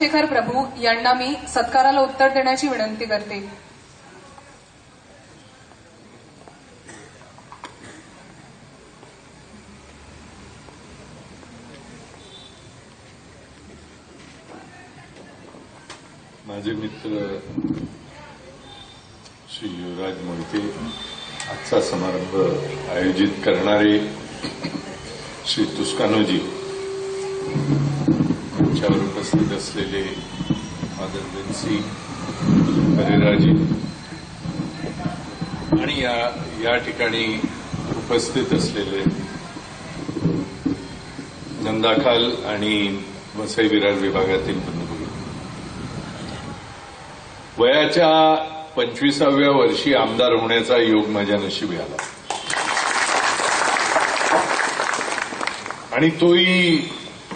चंद्रशेखर प्रभू यांना मी सत्काराला उत्तर देण्याची विनंती करते. माझे मित्र श्री युवराज मोहिते, आजचा समारंभ आयोजित करणारे श्री तुस्कानोजी, मंचावर उपस्थित असलेले फादर बेन्सी परेराजी आणि या ठिकाणी उपस्थित असलेले नंदाखाल आणि वसई विरार विभागातील बंधू, वयाच्या 25व्या वर्षी आमदार होण्याचा योग माझ्या नशिबी आला आणि तोही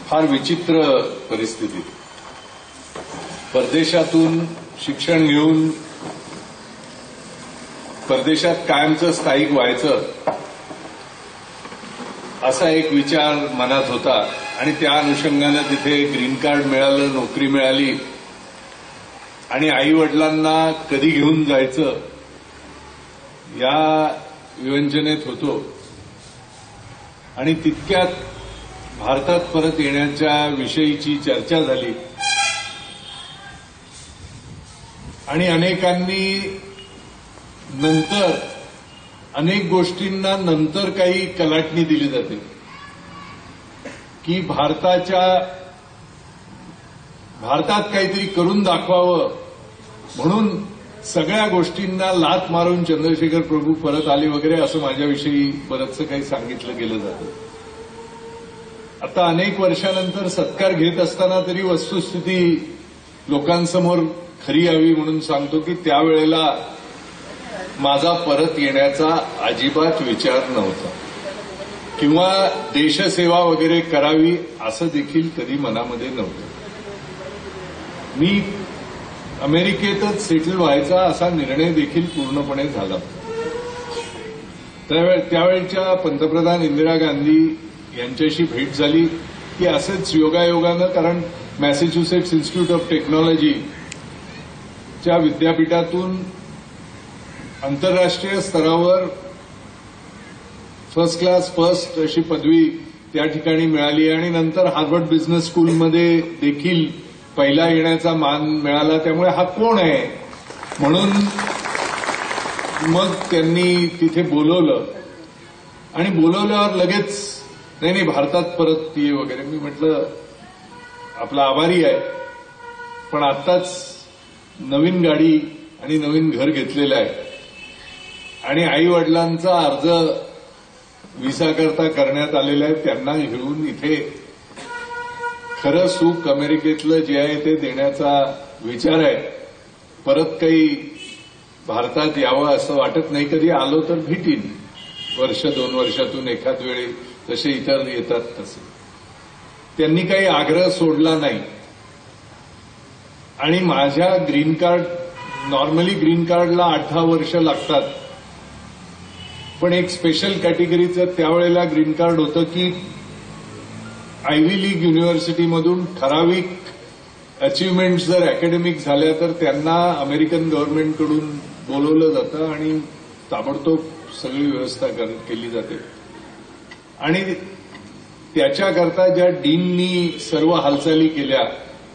फार विचित्र परिस्थितीत. परदेशातून शिक्षण घेऊन परदेशात कायमचं स्थायिक व्हायचं असा एक विचार मनात होता आणि त्या अनुषंगानं तिथे ग्रीन कार्ड मिळालं, नोकरी मिळाली आणि आई वडिलांना कधी घेऊन जायचं या विवंचनेत होतो आणि तितक्यात भारतात परत येण्याच्या विषयीची चर्चा झाली आणि अनेकांनी नंतर अनेक गोष्टींना नंतर काही कलाटणी दिली जाते की भारतात काहीतरी करून दाखवावं म्हणून सगळ्या गोष्टींना लाथ मारून चंद्रशेखर प्रभू परत आले वगैरे असं माझ्याविषयी बरंचसं काही सांगितलं गेलं जातं. आता अनेक वर्षानंतर सत्कार घेत असताना तरी वस्तुस्थिती लोकांसमोर खरी यावी म्हणून सांगतो की त्यावेळेला माझा परत येण्याचा अजिबात विचार नव्हता किंवा देशसेवा वगैरे करावी असं देखील कधी मनामध्ये नव्हतं. मी अमेरिकेतच सेटल व्हायचा असा निर्णय देखील पूर्णपणे झाला. त्यावेळच्या पंतप्रधान इंदिरा गांधी यांच्याशी भेट झाली की असंच योगायोगानं, कारण मॅसेच्युसेट्स इन्स्टिट्यूट ऑफ टेक्नॉलॉजीच्या विद्यापीठातून आंतरराष्ट्रीय स्तरावर फर्स्ट क्लास फर्स्ट अशी पदवी त्या ठिकाणी मिळाली आणि नंतर हार्वर्ड बिझनेस स्कूलमध्ये देखील पहिला येण्याचा मान मिळाला. त्यामुळे हा कोण आहे म्हणून मग त्यांनी तिथे बोलवलं आणि बोलवल्यावर लगेच नाही भारतात परत ये वगैरे. मी म्हटलं आपला आभारी आहे पण आत्ताच नवीन गाडी आणि नवीन घर घेतलेलं आहे आणि आई वडिलांचा अर्ज व्हिसाकरता करण्यात आलेला आहे, त्यांना घेऊन इथे खरं सुख अमेरिकेतलं जे आहे ते देण्याचा विचार आहे. परत काही भारतात यावं असं वाटत नाही. कधी आलो तर भेटीन, वर्ष 2 वर्षातून एखाद वेळी जसे इतर येतात तसे. त्यांनी काही आग्रह सोडला नाही आणि माझ्या ग्रीन कार्ड, नॉर्मली ग्रीन कार्डला 18 वर्ष लागतात पण एक स्पेशल कॅटेगरीचं त्यावेळेला ग्रीन कार्ड होतं की आयव्ही लीग युनिव्हर्सिटीमधून ठराविक अचिव्हमेंट जर अकॅडमिक झाल्या तर त्यांना अमेरिकन गव्हर्नमेंटकडून बोलवलं जातं आणि ताबडतोब सगळी व्यवस्था केली जाते. आणि त्याच्याकरता ज्या डीननी सर्व हालचाली केल्या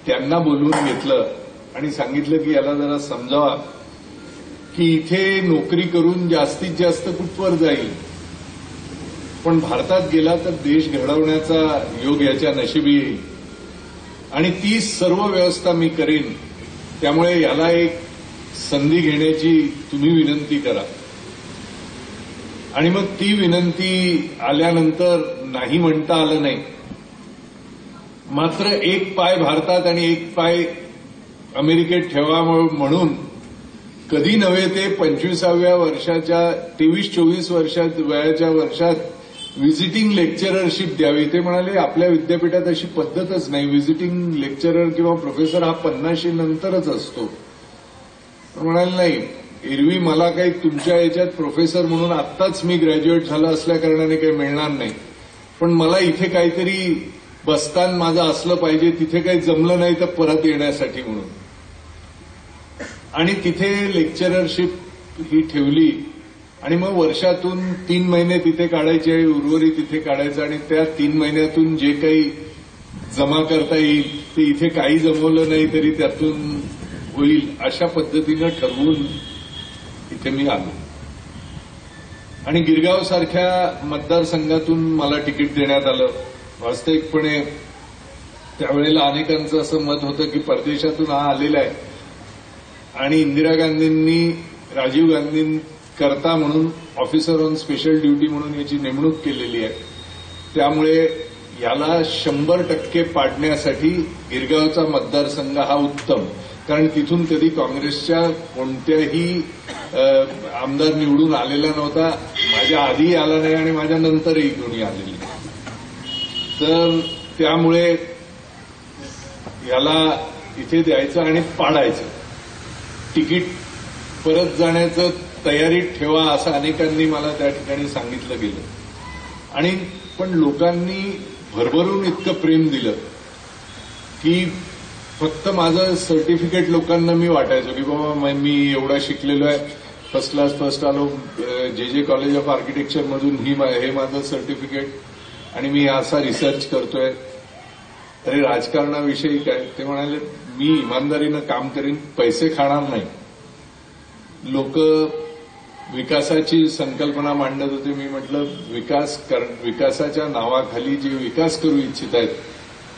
त्यांना बोलवून घेतलं आणि सांगितलं की याला जरा समजावा की इथे नोकरी करून जास्तीत जास्त कुठवर जाईल पण भारतात गेला तर देश घडवण्याचा योग याच्या नशिबी येईल आणि ती सर्व व्यवस्था मी करीन. त्यामुळे याला एक संधी घेण्याची तुम्ही विनंती करा. आणि मग ती विनंती आल्यानंतर नाही म्हणता आलं नाही. मात्र एक पाय भारतात आणि एक पाय अमेरिकेत ठेवा म्हणून कधी नव्हे ते 25व्या वर्षाच्या 23-24 वर्षात वयाच्या वर्षात व्हिजिटिंग लेक्चररशिप द्यावी. ते म्हणाले आपल्या विद्यापीठात अशी पद्धतच नाही, व्हिजिटिंग लेक्चरर किंवा प्रोफेसर हा 50 नंतरच असतो. म्हणाले नाही, एरवी मला काही तुमच्या याच्यात प्रोफेसर म्हणून आत्ताच मी ग्रॅज्युएट झालं असल्या कारणाने काही मिळणार नाही पण मला इथे काहीतरी बसताना माझं असलं पाहिजे, तिथे काही जमलं नाही तर परत येण्यासाठी म्हणून. आणि तिथे लेक्चररशिप ही ठेवली आणि मग वर्षातून 3 महिने तिथे काढायचे, उर्वरित तिथे काढायचं आणि त्या 3 महिन्यातून जे काही जमा करता येईल ते इथे काही जमवलं नाही तरी त्यातून होईल अशा पद्धतीनं ठरवून इथे मी आलो. आणि गिरगाव सारख्या मतदारसंघातून मला तिकीट देण्यात आलं. वास्तविकपणे त्यावेळेला अनेकांचं असं मत होतं की परदेशातून हा आलेला आहे आणि इंदिरा गांधींनी राजीव गांधींकरता म्हणून ऑफिसर ऑन स्पेशल ड्युटी म्हणून याची नेमणूक केलेली आहे. त्यामुळे याला 100% पाडण्यासाठी गिरगावचा मतदारसंघ हा उत्तम, कारण तिथून कधी काँग्रेसच्या कोणत्याही आमदार निवडून आलेला नव्हता. माझ्या आधी आला नाही आणि माझ्या नंतरही कोणी आलेली नाही. तर त्यामुळे याला इथे द्यायचं आणि पाडायचं. तिकीट परत जाण्याचं तयारीत ठेवा असं अनेकांनी मला त्या ठिकाणी सांगितलं गेलं. आणि पण लोकांनी भरभरून इतकं प्रेम दिलं की फक्त माझं सर्टिफिकेट लोकांना मी वाटायचो की बाबा मी एवढा शिकलेलो आहे, फर्स्ट क्लास फर्स्ट आलो जे कॉलेज ऑफ आर्किटेक्चर मधून हे माझं सर्टिफिकेट आणि मी असा रिसर्च करतोय. अरे राजकारणाविषयी काय? ते म्हणाले मी इमानदारीनं काम करीन, पैसे खाणार नाही. लोक विकासाची संकल्पना मांडत होते. मी म्हटलं विकासाच्या नावाखाली जे विकास करू इच्छित आहेत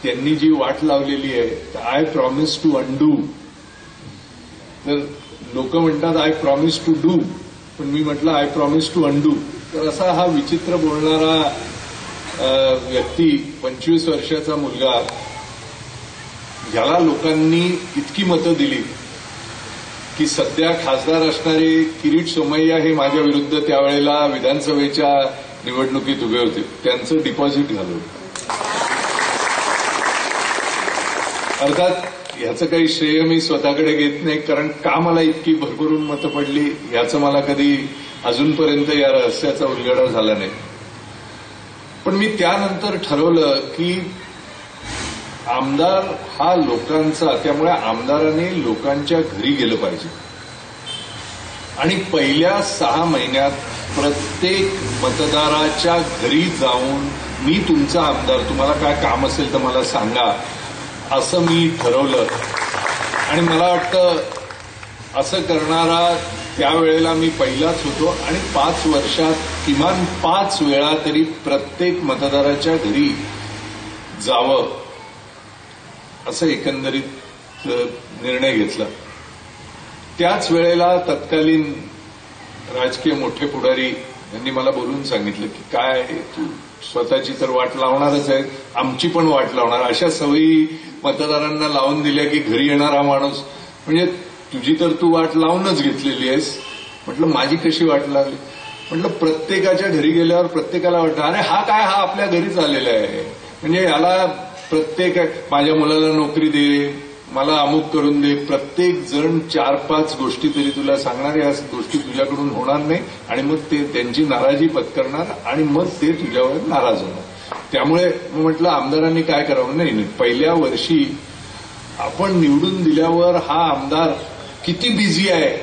त्यांनी जी वाट लावलेली आहे आय प्रॉमिस टू अंडू. तर लोक म्हणतात आय प्रॉमिस टू डू, पण मी म्हटलं आय प्रॉमिस टू अंडू. तर असा हा विचित्र बोलणारा व्यक्ती 25 वर्षाचा मुलगा, ज्याला लोकांनी इतकी मतं दिली की सध्या खासदार असणारे किरीट सोमय्या हे माझ्या विरुद्ध त्यावेळेला विधानसभेच्या निवडणुकीत उभे होते, त्यांचं डिपॉझिट घालवलं. अर्थात याचं काही श्रेय मी स्वतःकडे घेत नाही, कारण का मला इतकी भरभरून मतं पडली याचं मला कधी अजूनपर्यंत या रहस्याचा उलगडा झाला नाही. पण मी त्यानंतर ठरवलं की आमदार हा लोकांचा, त्यामुळे आमदाराने लोकांच्या घरी गेलं पाहिजे. आणि पहिल्या 6 महिन्यात प्रत्येक मतदाराच्या घरी जाऊन मी तुमचा आमदार, तुम्हाला काय काम असेल तर मला सांगा असं मी ठरवलं. आणि मला वाटतं असं करणारा त्यावेळेला मी पहिलाच होतो. आणि 5 वर्षात किमान 5 वेळा तरी प्रत्येक मतदाराच्या घरी जावं असं एकंदरीत निर्णय घेतला. त्याच वेळेला तत्कालीन राजकीय मोठे पुढारी यांनी मला बोलून सांगितलं की काय तू स्वतःची तर वाट लावणारच आहे, आमची पण वाट लावणार. अशा सवयी मतदारांना लावून दिल्या की घरी येणारा माणूस म्हणजे तुझी तर तू वाट लावूनच घेतलेली आहेस. म्हटलं माझी कशी वाट लागली? म्हटलं प्रत्येकाच्या घरी गेल्यावर प्रत्येकाला वाटतं अरे हा काय, हा आपल्या घरीच आलेला आहे, म्हणजे याला प्रत्येक माझ्या मुलाला नोकरी दे, मला अमुक करून दे. प्रत्येक जण 4-5 गोष्टी तरी तुला सांगणार, या गोष्टी तुझ्याकडून होणार नाही आणि मग ते त्यांची नाराजी पत्करणार आणि मग ते तुझ्यावर नाराज होणार. त्यामुळे म्हटलं आमदारांनी काय करावं. नाही, पहिल्या वर्षी आपण निवडून दिल्यावर हा आमदार किती बिझी आहे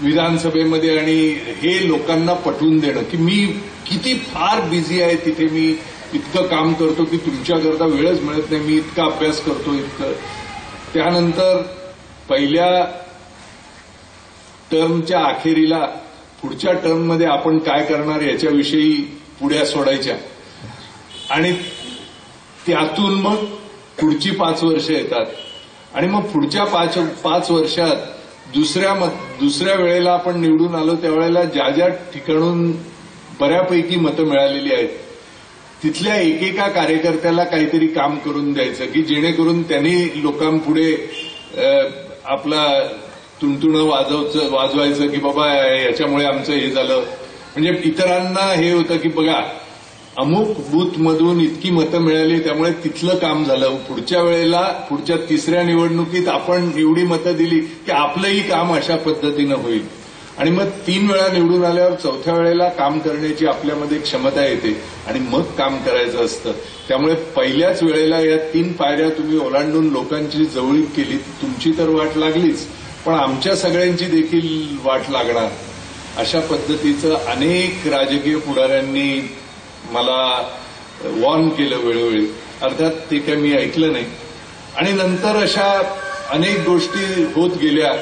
विधानसभेमध्ये आणि हे लोकांना पटवून देणं की मी किती फार बिझी आहे, तिथे मी इतकं काम करतो की तुमच्याकरता वेळच मिळत नाही, मी इतका अभ्यास करतो इतकं. त्यानंतर पहिल्या टर्मच्या अखेरीला पुढच्या टर्ममध्ये आपण काय करणार याच्याविषयी पुढ्या सोडायच्या आणि त्यातून मग पुढची 5 वर्ष येतात. आणि मग पुढच्या 5 वर्षात दुसऱ्या वेळेला आपण निवडून आलो त्यावेळेला ज्या ज्या ठिकाणून बऱ्यापैकी मतं मिळालेली आहेत तिथल्या एकेका कार्यकर्त्याला काहीतरी काम करून द्यायचं की जेणेकरून त्यांनी लोकांपुढे आपला तुणतुणं वाजवायचं की बाबा याच्यामुळे आमचं हे झालं. म्हणजे इतरांना हे होतं की बघा अमुक बूथमधून इतकी मतं मिळाली त्यामुळे तिथलं काम झालं. पुढच्या वेळेला पुढच्या 3ऱ्या निवडणुकीत आपण एवढी मतं दिली की आपलंही काम अशा पद्धतीनं होईल. आणि मग 3 वेळा निवडून आल्यावर 4थ्या वेळेला काम करण्याची आपल्यामध्ये क्षमता येते आणि मग काम करायचं असतं. त्यामुळे पहिल्याच वेळेला या 3 पायऱ्या तुम्ही ओलांडून लोकांची जवळीक केली, तुमची तर वाट लागलीच, पण आमच्या सगळ्यांची देखील वाट लागणार. अशा पद्धतीचं अनेक राजकीय पुढाऱ्यांनी मला वॉर्न केलं वेळोवेळी. अर्थात ते काही मी ऐकलं नाही. आणि नंतर अशा अनेक गोष्टी होत गेल्या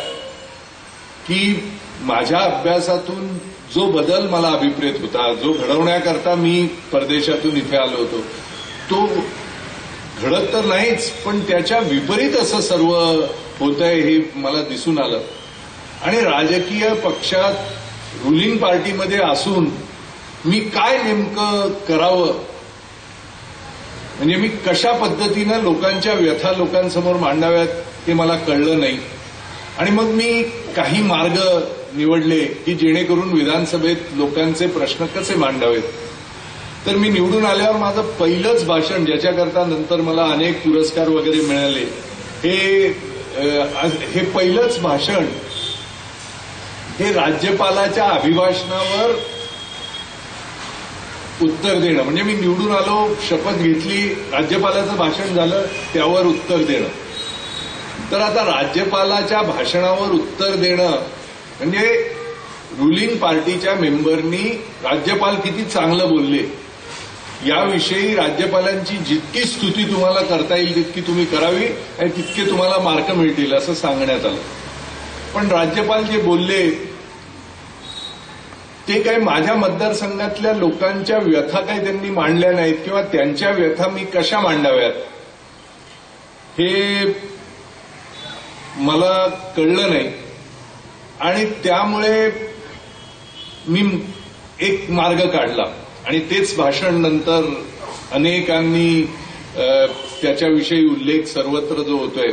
की माझ्या अभ्यासातून जो बदल मला अभिप्रेत होता, जो घडवण्याकरता मी परदेशातून इथे आलो होतो, तो घडत तर नाहीच, पण त्याच्या विपरीत असं सर्व होतंय हे मला दिसून आलं. आणि राजकीय पक्षात रुलिंग पार्टीमध्ये असून मी काय नेमकं करावं, म्हणजे मी कशा पद्धतीनं लोकांच्या व्यथा लोकांसमोर मांडाव्यात ते मला कळलं नाही. आणि मग मी काही मार्ग निवडले की जेणेकरून विधानसभेत लोकांचे प्रश्न कसे मांडावेत. तर मी निवडून आल्यावर माझं पहिलंच भाषण, ज्याच्याकरता नंतर मला अनेक पुरस्कार वगैरे मिळाले, हे पहिलंच भाषण हे राज्यपालाच्या अभिभाषणावर उत्तर देणं. म्हणजे मी निवडून आलो, शपथ घेतली, राज्यपालाचं भाषण झालं, त्यावर उत्तर देणं. तर आता राज्यपालाच्या भाषणावर उत्तर देणं म्हणजे रुलिंग पार्टीच्या मेंबरनी राज्यपाल किती चांगलं बोलले याविषयी राज्यपालांची जितकी स्तुती तुम्हाला करता येईल तितकी तुम्ही करावी आणि तितके तुम्हाला मार्क मिळतील असं सांगण्यात आलं. पण राज्यपाल जे बोलले ते काही माझ्या मतदारसंघातल्या लोकांच्या व्यथा काही त्यांनी मांडल्या नाहीत किंवा त्यांच्या व्यथा मी कशा मांडाव्यात हे मला कळलं नाही. आणि त्यामुळे मी एक मार्ग काढला आणि तेच भाषण नंतर अनेकांनी त्याच्याविषयी उल्लेख सर्वत्र जो होतोय.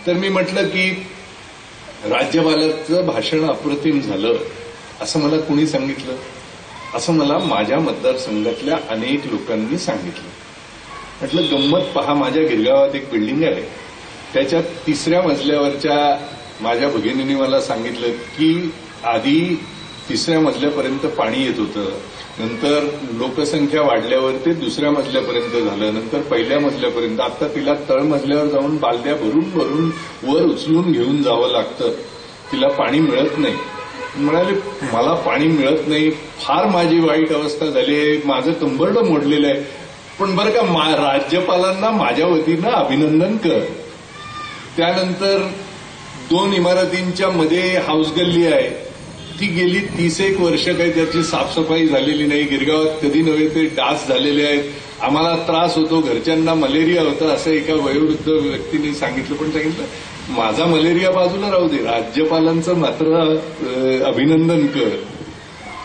तर मी म्हटलं की राज्यपालाचं भाषण अप्रतिम झालं असं मला कुणी सांगितलं, असं मला माझ्या मतदारसंघातल्या अनेक लोकांनी सांगितलं. म्हटलं गंमत पहा, माझ्या गिरगावात एक बिल्डिंग आहे, त्याच्या 3ऱ्या मजल्यावरच्या माझ्या भगिनींनी मला सांगितलं की आधी 3ऱ्या मजल्यापर्यंत पाणी येत होतं, नंतर लोकसंख्या वाढल्यावर ते 2ऱ्या मजल्यापर्यंत झालं, नंतर 1ल्या मजल्यापर्यंत, आता तिला तळमजल्यावर जाऊन बालद्या भरून भरून वर उचलून घेऊन जावं लागतं, तिला पाणी मिळत नाही. म्हणाले मला पाणी मिळत नाही, फार माझी वाईट अवस्था झाली आहे, माझं कंबरडं मोडलेलं आहे, पण बरं का राज्यपालांना माझ्या वतीनं अभिनंदन कर. त्यानंतर 2 इमारतींच्या मध्ये हाऊस गल्ली आहे, ती गेली 31 वर्ष काही त्याची साफसफाई झालेली नाही. गिरगावात कधी नव्हे ते डास झालेले आहेत, आम्हाला त्रास होतो, घरच्यांना मलेरिया होता असं एका वयोवृद्ध व्यक्तीने सांगितलं. पण सांगितलं माझा मलेरिया बाजूला राहू दे, राज्यपालांचं मात्र अभिनंदन कर.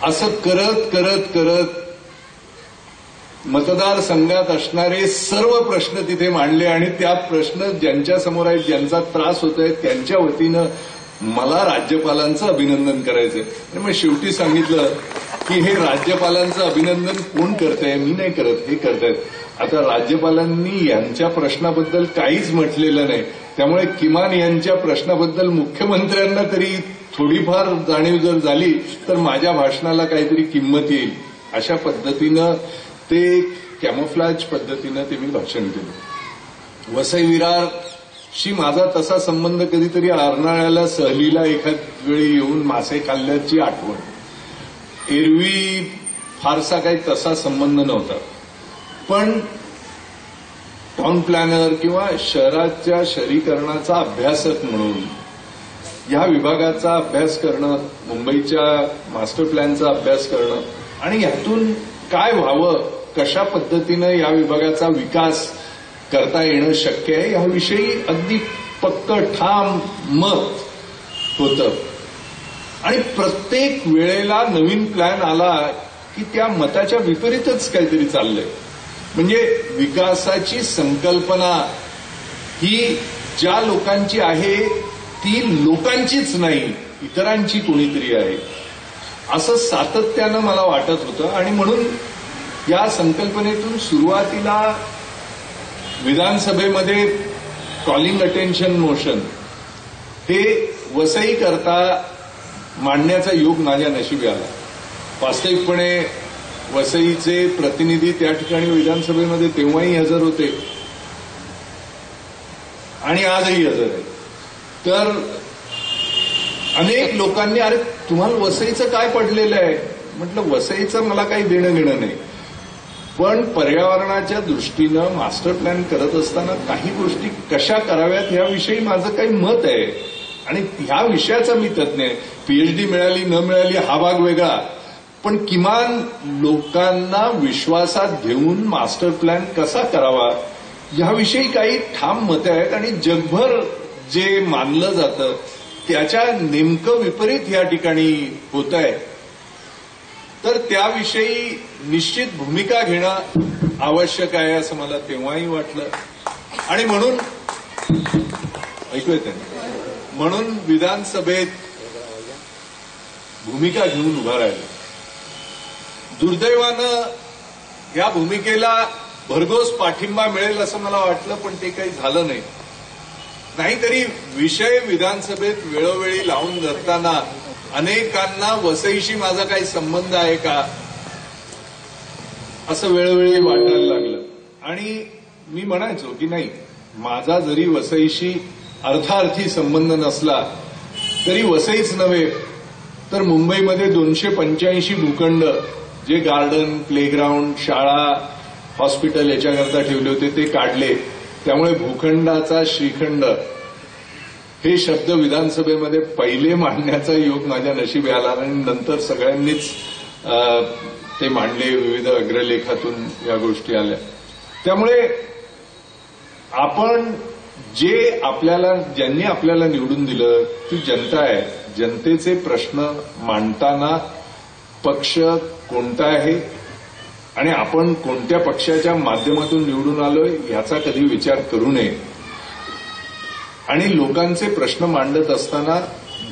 असं करत करत करत मतदारसंघात असणारे सर्व प्रश्न तिथे मांडले आणि त्या प्रश्न ज्यांच्या समोर आहेत, ज्यांचा त्रास होतोय, त्यांच्या वतीनं मला राज्यपालांचं अभिनंदन करायचंय. आणि मग शेवटी सांगितलं की हे राज्यपालांचं अभिनंदन कोण करतंय, मी नाही करत, हे करतायत. आता राज्यपालांनी यांच्या प्रश्नाबद्दल काहीच म्हटलेलं नाही, त्यामुळे किमान यांच्या प्रश्नाबद्दल मुख्यमंत्र्यांना तरी थोडीफार जाणीव जर झाली तर माझ्या भाषणाला काहीतरी किंमत येईल. अशा पद्धतीनं ते कॅमोफ्लॅज पद्धतीनं ते मी भाषण केलं. वसई विरारशी माझा तसा संबंध कधीतरी अर्नाळ्याला सहलीला एखाद वेळी येऊन मासे खाल्ल्याची आठवण, एरवी फारसा काही तसा संबंध नव्हता. पण टाउन प्लॅनर किंवा शहराच्या शहरीकरणाचा अभ्यासक म्हणून या विभागाचा अभ्यास करणं, मुंबईच्या मास्टर प्लॅनचा अभ्यास करणं आणि यातून काय व्हावं, कशा पद्धतीनं या विभागाचा विकास करता येणं शक्य आहे याविषयी अगदी पक्क ठाम मत होतं. आणि प्रत्येक वेळेला नवीन प्लॅन आला की त्या मताच्या विपरीतच काहीतरी चाललंय. म्हणजे विकासाची संकल्पना ही ज्या लोकांची आहे ती लोकांचीच नाही, इतरांची कोणीतरी आहे, असं सातत्यानं मला वाटत होतं. आणि म्हणून या संकल्पनेतून सुरुवातीला विधानसभेमध्ये कॉलिंग अटेन्शन मोशन हे वसई करता मांडण्याचा योग माझ्या नशिबी आला. वास्तविकपणे वसईचे प्रतिनिधी त्या ठिकाणी विधानसभेमध्ये तेव्हाही हजर होते आणि आजही हजर आहे. तर अनेक लोकांनी अरे तुम्हाला वसईचं काय पडलेलं आहे. म्हटलं वसईचं मला काही देणं घेणं नाही, पण पर्यावरणाच्या दृष्टीनं मास्टर प्लॅन करत असताना काही गोष्टी कशा कराव्यात याविषयी माझं काही मत आहे आणि ह्या विषयाचा मी तज्ज्ञ आहे. पीएचडी मिळाली न मिळाली हा भाग वेगळा, पण किमान लोकांना विश्वासात घेऊन मास्टर प्लॅन कसा करावा याविषयी काही ठाम मतं आहेत आणि जगभर जे मानलं जातं त्याच्या नेमकं विपरीत या ठिकाणी होत आहे. तर त्याविषयी निश्चित भूमिका घेणं आवश्यक आहे असं मला तेव्हाही वाटलं आणि म्हणून ऐकू येते म्हणून विधानसभेत भूमिका घेऊन उभा राहिला. दुर्दैवानं या भूमिकेला भरघोस पाठिंबा मिळेल असं मला वाटलं, पण ते काही झालं नाही. नाहीतरी विषय विधानसभेत वेळोवेळी लावून धरताना अनेकांना वसईशी माझा काही संबंध आहे का असं वेळोवेळी वाटायला लागलं आणि मी म्हणायचो की नाही, माझा जरी वसईशी अर्थार्थी संबंध नसला तरी वसईच नव्हे तर मुंबईमध्ये 285 भूखंड जे गार्डन, प्लेग्राऊंड, शाळा, हॉस्पिटल याच्याकरता ठेवले होते ते काढले. त्यामुळे भूखंडाचा श्रीखंड हे शब्द विधानसभेमध्ये पहिले मांडण्याचा योग माझ्या नशिबी आला आणि नंतर सगळ्यांनीच ते मांडले. विविध अग्रलेखातून या गोष्टी आल्या. त्यामुळे आपण ज्यांनी आपल्याला निवडून दिलं ती जनता आहे. जनतेचे प्रश्न मांडताना पक्ष कोणता आहे आणि आपण कोणत्या पक्षाच्या माध्यमातून निवडून आलोय याचा कधी विचार करू नये आणि लोकांचे प्रश्न मांडत असताना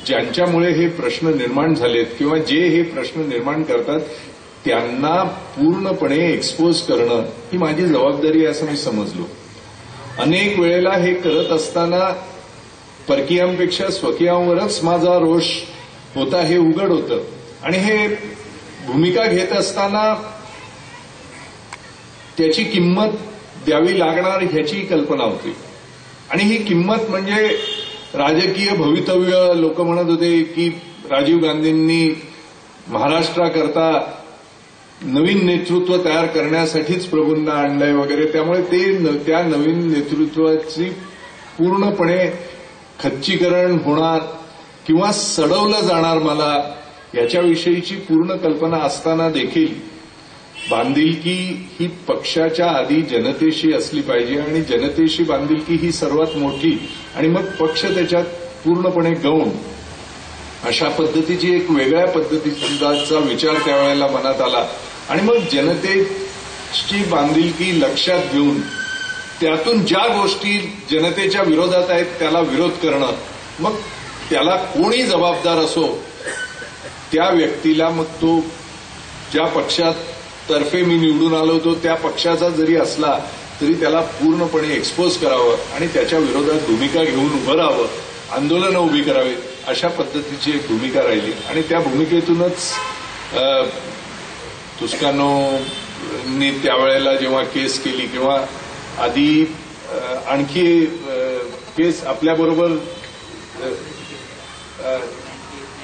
ज्यांच्यामुळे हे प्रश्न निर्माण झालेत किंवा जे हे प्रश्न निर्माण करतात त्यांना पूर्णपणे एक्सपोज करणं ही माझी जबाबदारी आहे असं मी समजलो. अनेक वेळेला हे करत असताना परकीयांपेक्षा स्वकीयांवरच माझा रोष होता हे उघड होतं आणि हे भूमिका घेत असताना त्याची किंमत द्यावी लागणार ह्याची कल्पना होती आणि ही किंमत म्हणजे राजकीय भवितव्य. लोक म्हणत होते की राजीव गांधींनी महाराष्ट्राकरता नवीन नेतृत्व तयार करण्यासाठीच प्रभूंना आणलंय वगैरे. त्यामुळे त्या नवीन नेतृत्वाची पूर्णपणे खच्चीकरण होणार किंवा सडवलं जाणार मला याच्याविषयीची पूर्ण कल्पना असताना देखील बांधिलकी ही पक्षाच्या आधी जनतेशी असली पाहिजे आणि जनतेशी बांधिलकी ही सर्वात मोठी आणि मग पक्ष त्याच्यात पूर्णपणे गौण अशा पद्धतीची एक वेगळ्या पद्धतीचा विचार त्यावेळेला मनात आला आणि मग जनतेची बांधिलकी लक्षात घेऊन त्यातून ज्या गोष्टी जनतेच्या विरोधात आहेत त्याला विरोध करणं, मग त्याला कोणी जबाबदार असो त्या व्यक्तीला मग तो ज्या पक्षात तर्फे मी निवडून आलो होतो त्या पक्षाचा जरी असला तरी त्याला पूर्णपणे एक्सपोज करावं आणि त्याच्या विरोधात भूमिका घेऊन उभं राहावं, आंदोलनं उभी करावी अशा पद्धतीची एक भूमिका राहिली आणि त्या भूमिकेतूनच तुस्कानोनी त्यावेळेला जेव्हा केस केली किंवा आधी आणखी केस आपल्याबरोबर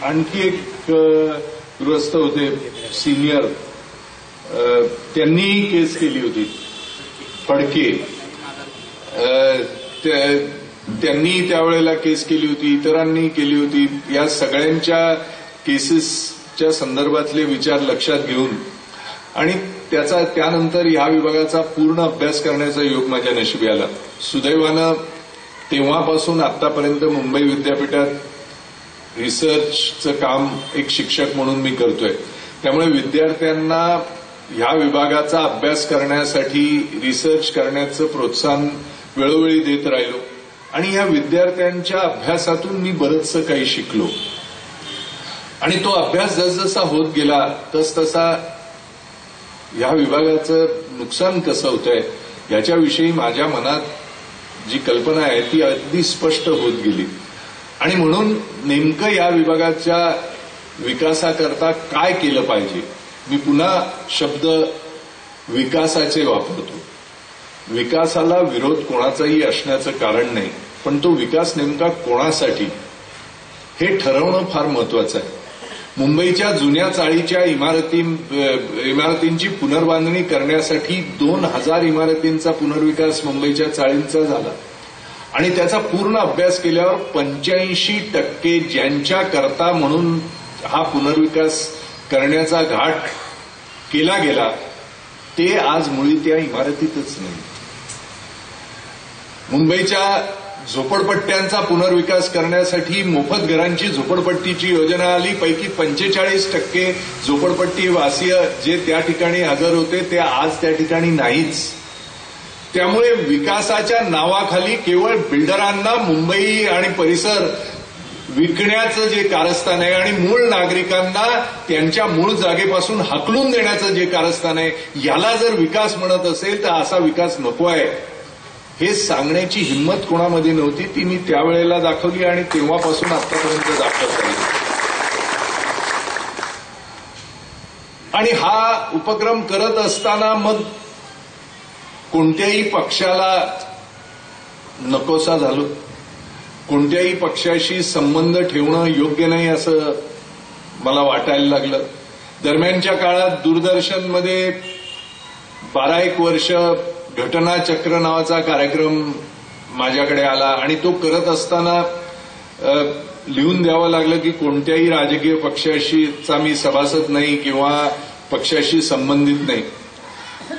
आणखी एक गृहस्थ होते सिनियर, त्यांनी केस केली होती फडके, त्यांनी त्यावेळेला केस केली होती, इतरांनी केली होती. या सगळ्यांच्या केसेसच्या संदर्भातले विचार लक्षात घेऊन आणि त्यानंतर या विभागाचा पूर्ण अभ्यास करण्याचा योग माझ्या नशिबी आला. सुदैवानं तेव्हापासून आतापर्यंत मुंबई विद्यापीठात रिसर्चचं काम एक शिक्षक म्हणून मी करतोय. त्यामुळे विद्यार्थ्यांना ह्या विभागाचा अभ्यास करण्यासाठी रिसर्च करण्याचं प्रोत्साहन वेळोवेळी देत राहिलो आणि या विद्यार्थ्यांच्या अभ्यासातून मी बरंचसं काही शिकलो आणि तो अभ्यास जसजसा होत गेला तसतसा या विभागाचं नुकसान कसं होतंय याच्याविषयी माझ्या मनात जी कल्पना आहे ती अगदी स्पष्ट होत गेली आणि म्हणून नेमकं या विभागाच्या विकासाकरता काय केलं पाहिजे. मी पुन्हा शब्द विकासाचे वापरतो. विकासाला विरोध कोणाचाही असण्याचं कारण नाही, पण तो विकास नेमका कोणासाठी हे ठरवणं फार महत्वाचं आहे. मुंबईच्या जुन्या चाळीच्या इमारतींची पुनर्बांधणी करण्यासाठी 2000 इमारतींचा पुनर्विकास मुंबईच्या चाळींचा झाला आणि त्याचा पूर्ण अभ्यास केल्यावर 85% ज्यांच्या करता म्हणून हा पुनर्विकास करण्याचा घाट केला गेला ते आज मुळी त्या इमारतीतच नाही. मुंबईच्या झोपडपट्ट्यांचा पुनर्विकास करण्यासाठी मोफत घरांची झोपडपट्टीची योजना आली. पैकी 45% झोपडपट्टी वासीय जे त्या ठिकाणी हजर होते ते आज त्या ठिकाणी नाहीच. त्यामुळे विकासाच्या नावाखाली केवळ बिल्डरांना मुंबई आणि परिसर विकण्याचं जे कारस्थान आहे आणि मूळ नागरिकांना त्यांच्या मूळ जागेपासून हाकलून देण्याचं जे कारस्थान आहे, याला जर विकास म्हणत असेल तर असा विकास नको आहे हे सांगण्याची हिंमत कोणामध्ये नव्हती. ती मी त्यावेळेला दाखवली आणि तेव्हापासून आतापर्यंत दाखवत आहे. आणि हा उपक्रम करत असताना मग कोणत्याही पक्षाला नकोसा झालो. कोणत्याही पक्षाशी संबंध ठेवणं योग्य नाही असं मला वाटायला लागलं. दरम्यानच्या काळात दूरदर्शनमध्ये 12-1 वर्ष घटनाचक्र नावाचा कार्यक्रम माझ्याकडे आला आणि तो करत असताना लिहून द्यावं लागलं की कोणत्याही राजकीय पक्षाशीचा मी सभासद नाही किंवा पक्षाशी संबंधित नाही.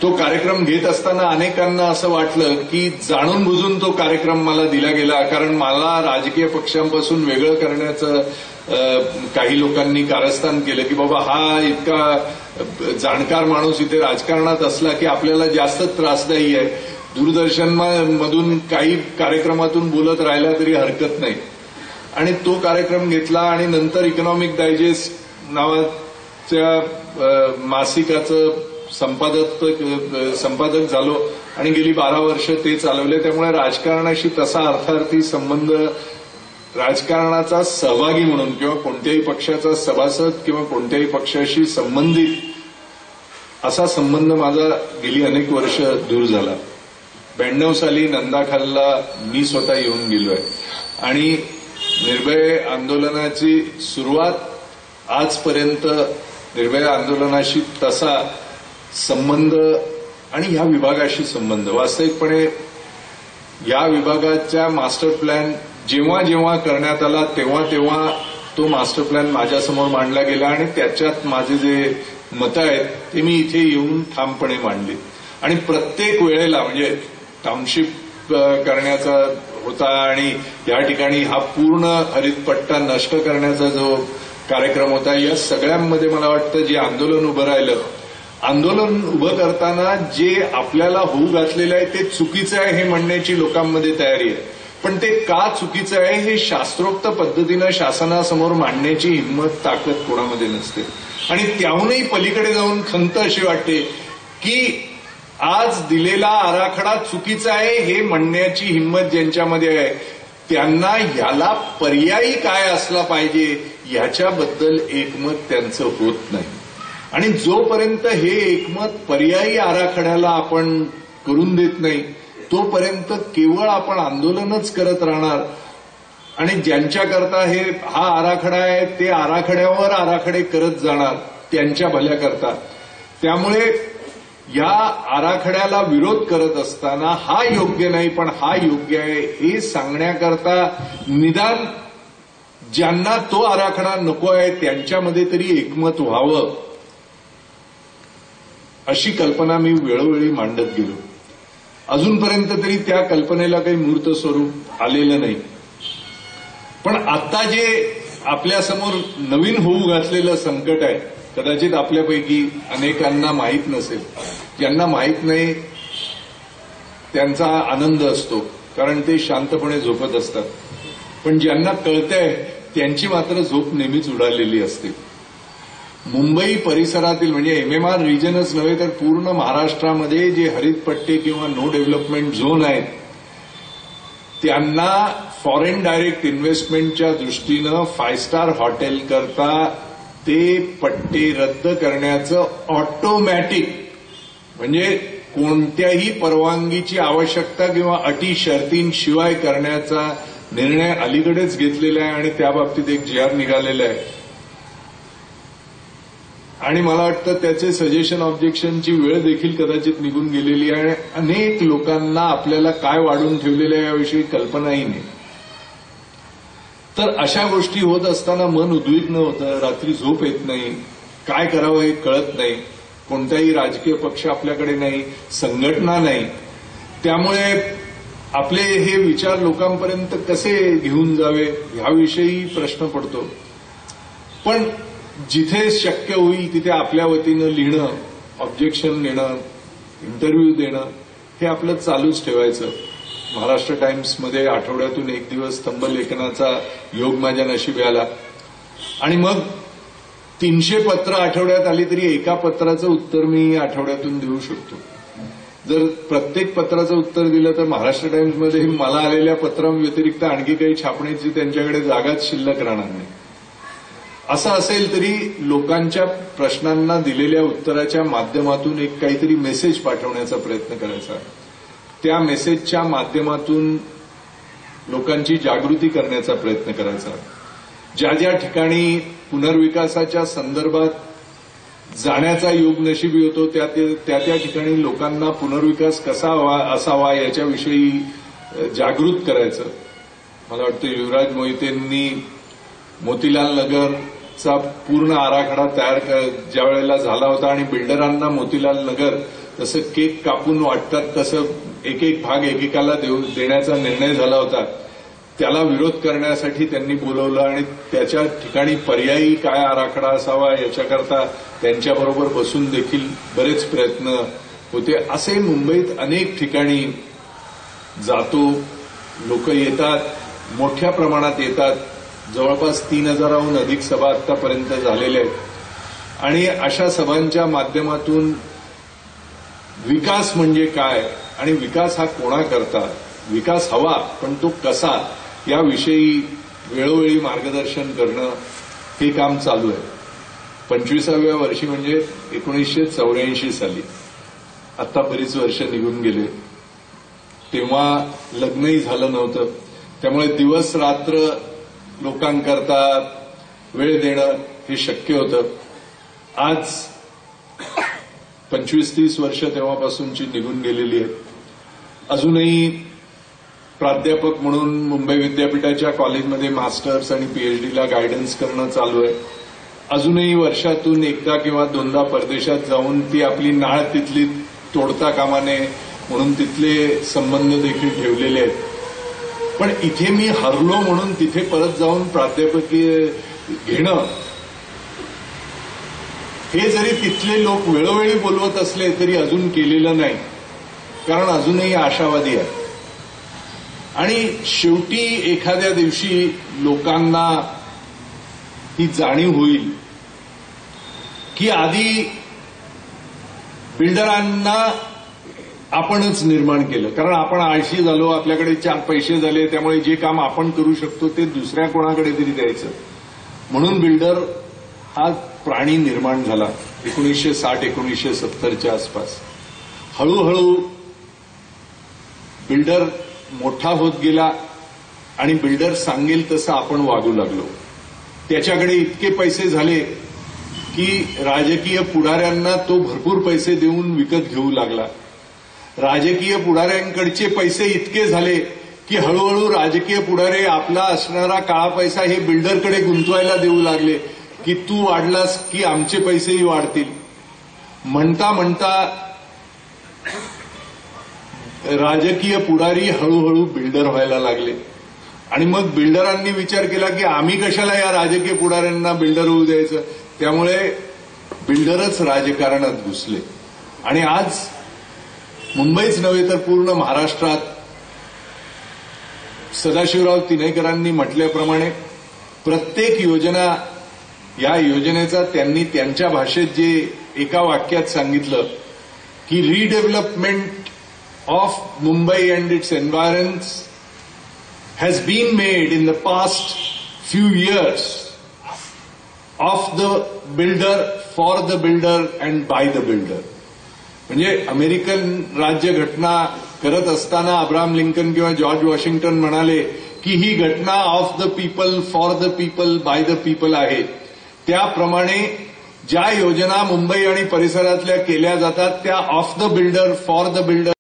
तो कार्यक्रम घेत असताना अनेकांना असं वाटलं की जाणून बुजून तो कार्यक्रम मला दिला गेला, कारण मला राजकीय पक्षांपासून वेगळं करण्याचं काही लोकांनी कारस्थान केलं की बाबा हा इतका जाणकार माणूस इथे राजकारणात असला की आपल्याला जास्त त्रासदायी आहे. दूरदर्शनमधून काही कार्यक्रमातून बोलत राहिला तरी हरकत नाही. आणि तो कार्यक्रम घेतला आणि नंतर इकॉनॉमिक डायजेस्ट नावाच्या मासिकाचं संपादक झालो आणि गेली 12 वर्ष ते चालवले. त्यामुळे राजकारणाशी तसा अर्थार्थी संबंध, राजकारणाचा सहभागी म्हणून किंवा कोणत्याही पक्षाचा सभासद किंवा कोणत्याही पक्षाशी संबंधित असा संबंध माझा गेली अनेक वर्ष दूर झाला. 92 साली नंदाखालला मी स्वतः येऊन गेलोय आणि निर्भय आंदोलनाची सुरुवात आजपर्यंत निर्भय आंदोलनाशी तसा संबंध आणि ह्या विभागाशी संबंध, वास्तविकपणे या विभागाच्या मास्टर प्लॅन जेव्हा जेव्हा करण्यात आला तेव्हा तो मास्टर प्लॅन माझ्यासमोर मांडला गेला आणि त्याच्यात माझे जे मतं आहेत ते मी इथे येऊन ठामपणे मांडली. आणि प्रत्येक वेळेला म्हणजे टाउनशिप करण्याचा होता आणि या ठिकाणी हा पूर्ण हरितपट्टा नष्ट करण्याचा जो कार्यक्रम होता, या सगळ्यांमध्ये मला वाटतं जे आंदोलन उभं राहिलं, आंदोलन उभं करताना जे आपल्याला होऊ घातलेलं आहे ते चुकीचं आहे हे म्हणण्याची लोकांमध्ये तयारी आहे, पण ते का चुकीचं आहे हे शास्त्रोक्त पद्धतीनं शासनासमोर मांडण्याची हिंमत ताकद कोणामध्ये नसते. आणि त्याहूनही पलीकडे जाऊन खंत अशी वाटते की आज दिलेला आराखडा चुकीचा आहे हे म्हणण्याची हिंमत ज्यांच्यामध्ये आहे त्यांना ह्याला पर्यायी काय असला पाहिजे ह्याच्याबद्दल एकमत त्यांचं होत नाही. आणि जोपर्यंत हे एकमत पर्यायी आराखड्याला आपण करून देत नाही तोपर्यंत केवळ आपण आंदोलनच करत राहणार आणि ज्यांच्याकरता हा आराखडा आहे ते आराखड्यावर आराखडे करत जाणार त्यांच्या भल्याकरता. त्यामुळे या आराखड्याला विरोध करत असताना हा योग्य नाही पण हा योग्य आहे हे सांगण्याकरता निदान ज्यांना तो आराखडा नको आहे त्यांच्यामध्ये तरी एकमत व्हावं अशी कल्पना मी वेळोवेळी मांडत गेलो. अजूनपर्यंत तरी त्या कल्पनेला काही मूर्त स्वरूप आलेलं नाही. पण आता जे आपल्यासमोर नवीन होऊ घातलेलं संकट आहे, कदाचित आपल्यापैकी अनेकांना माहीत नसेल. ज्यांना माहीत नाही त्यांचा आनंद असतो कारण ते शांतपणे झोपत असतात, पण ज्यांना कळतंय त्यांची मात्र झोप नेहमीच उडालेली असते. मुंबई परिसरातील म्हणजे एमएमआर रिजनच नव्हे तर पूर्ण महाराष्ट्रामध्ये जे हरितपट्टे किंवा नो डेव्हलपमेंट झोन आहेत त्यांना फॉरेन डायरेक्ट इन्व्हेस्टमेंटच्या दृष्टीनं 5 स्टार हॉटेल करता ते पट्टे रद्द करण्याचं ऑटोमॅटिक, म्हणजे कोणत्याही परवानगीची आवश्यकता किंवा अटी शर्तींशिवाय करण्याचा निर्णय अलीकडेच घेतलेला आहे आणि त्या बाबतीत एक जी आर निघालेला आहे. आणि मला वाटतं त्याचे सजेशन ऑब्जेक्शनची वेळ देखील कदाचित निघून गेलेली आहे. अनेक लोकांना आपल्याला काय वाढून ठेवलेलं आहे याविषयी कल्पनाही नाही. तर अशा गोष्टी होत असताना मन उद्विग्न होतं, रात्री झोप येत नाही, काय करावं हे कळत नाही. कोणताही राजकीय पक्ष आपल्याकडे नाही, संघटना नाही. त्यामुळे आपले हे विचार लोकांपर्यंत कसे घेऊन जावे ह्याविषयी प्रश्न पडतो. पण जिथे शक्य होईल तिथे आपल्या वतीनं लिहिणं, ऑब्जेक्शन देणं, इंटरव्ह्यू देणं हे आपलं चालूच ठेवायचं. महाराष्ट्र टाइम्समध्ये आठवड्यातून एक दिवस स्तंभलेखनाचा योग माझ्या नशिबी आला आणि मग 300 पत्र आठवड्यात आली तरी एका पत्राचं उत्तर मी आठवड्यातून देऊ शकतो. जर प्रत्येक पत्राचं उत्तर दिलं तर महाराष्ट्र टाइम्समध्ये मला आलेल्या पत्रांव्यतिरिक्त आणखी काही छापण्याची त्यांच्याकडे जागाच शिल्लक राहणार नाही. असं असेल तरी लोकांच्या प्रश्नांना दिलेल्या उत्तराच्या माध्यमातून एक काहीतरी मेसेज पाठवण्याचा प्रयत्न करायचा. त्या मेसेजच्या माध्यमातून लोकांची जागृती करण्याचा प्रयत्न करायचा. ज्या ज्या ठिकाणी पुनर्विकासाच्या संदर्भात जाण्याचा योग नशिबी होतो त्या ठिकाणी लोकांना पुनर्विकास कसा असावा याच्याविषयी जागृत करायचं. मला वाटतं युवराज मोहितेंनी मोतीलाल नगरचा पूर्ण आराखडा तयार ज्या वेळेला झाला होता आणि बिल्डरांना मोतीलाल नगर जसं केक कापून वाटतात तसं एक एक भाग एकेकाला देण्याचा निर्णय झाला होता, त्याला विरोध करण्यासाठी त्यांनी बोलवलं आणि त्याच्या ठिकाणी पर्यायी काय आराखडा असावा याच्याकरता त्यांच्याबरोबर बसून देखील बरेच प्रयत्न होते. असे मुंबईत अनेक ठिकाणी जातो, लोक येतात, मोठ्या प्रमाणात येतात. जवळपास 3000हून अधिक सभा आतापर्यंत झालेल्या आहेत आणि अशा सभांच्या माध्यमातून विकास म्हणजे काय आणि विकास हा कोणाकरता, विकास हवा पण तो कसा याविषयी वेळोवेळी मार्गदर्शन करणं हे काम चालू आहे. 25व्या वर्षी म्हणजे 1984 साली, आता बरीच वर्ष निघून गेले, तेव्हा लग्नही झालं नव्हतं. त्यामुळे दिवस रात्र लोकांकरता वेळ देणं हे शक्य होतं. आज 25-30 वर्ष तेव्हापासूनची निघून गेलेली आहेत. अजूनही प्राध्यापक म्हणून मुंबई विद्यापीठाच्या कॉलेजमध्ये मास्टर्स आणि पीएचडीला गायडन्स करणं चालू आहे. अजूनही वर्षातून एकदा किंवा दोनदा परदेशात जाऊन ती आपली नाळ तिथली तोडता कामा नये म्हणून तिथले संबंध देखील ठेवलेले आहेत. पण इथे मी हरलो म्हणून तिथे परत जाऊन प्राध्यापकीय घेणं हे जरी तिथले लोक वेळोवेळी बोलवत असले तरी अजून केलेलं नाही, कारण अजूनही आशावादी आहे. आणि शेवटी एखाद्या दिवशी लोकांना ही जाणीव होईल की आधी बिल्डरांना आपणच निर्माण केलं, कारण आपण आळशी झालो, आपल्याकडे 4 पैसे झाले, त्यामुळे जे काम आपण करू शकतो ते दुसऱ्या कोणाकडे तरी द्यायचं म्हणून बिल्डर हा प्राणी निर्माण झाला 1960-1970च्या आसपास. हळूहळू बिल्डर मोठा होत गेला आणि बिल्डर सांगेल तसं आपण वागू लागलो. त्याच्याकडे इतके पैसे झाले की राजकीय पुढाऱ्यांना तो भरपूर पैसे देऊन विकत घेऊ लागला. राजकीय पुढाऱ्यांकडचे पैसे इतके झाले की हळूहळू राजकीय पुढारे आपला असणारा काळा पैसा हे बिल्डरकडे गुंतवायला देऊ लागले की तू वाढलास की आमचे पैसेही वाढतील. म्हणता म्हणता राजकीय पुढारी हळूहळू बिल्डर व्हायला लागले आणि मग बिल्डरांनी विचार केला की आम्ही कशाला या राजकीय पुढाऱ्यांना बिल्डर होऊ द्यायचं. त्यामुळे बिल्डरच राजकारणात घुसले आणि आज मुंबईच नव्हे तर पूर्ण महाराष्ट्रात सदाशिवराव तिनेकरांनी म्हटल्याप्रमाणे प्रत्येक योजना, या योजनेचा त्यांनी त्यांच्या भाषेत जे एका वाक्यात सांगितलं की redevelopment of Mumbai and its environs has been made in the past few years of the builder, for the builder and by the builder. म्हणजे अमेरिकन राज्यघटना करत असताना अब्राहम लिंकन किंवा जॉर्ज वॉशिंग्टन म्हणाले की ही घटना of the people, for the people, by the people आहे. त्याप्रमाणे ज्या योजना मुंबई आणि परिसरातल्या केल्या जातात त्या of the builder, for the builder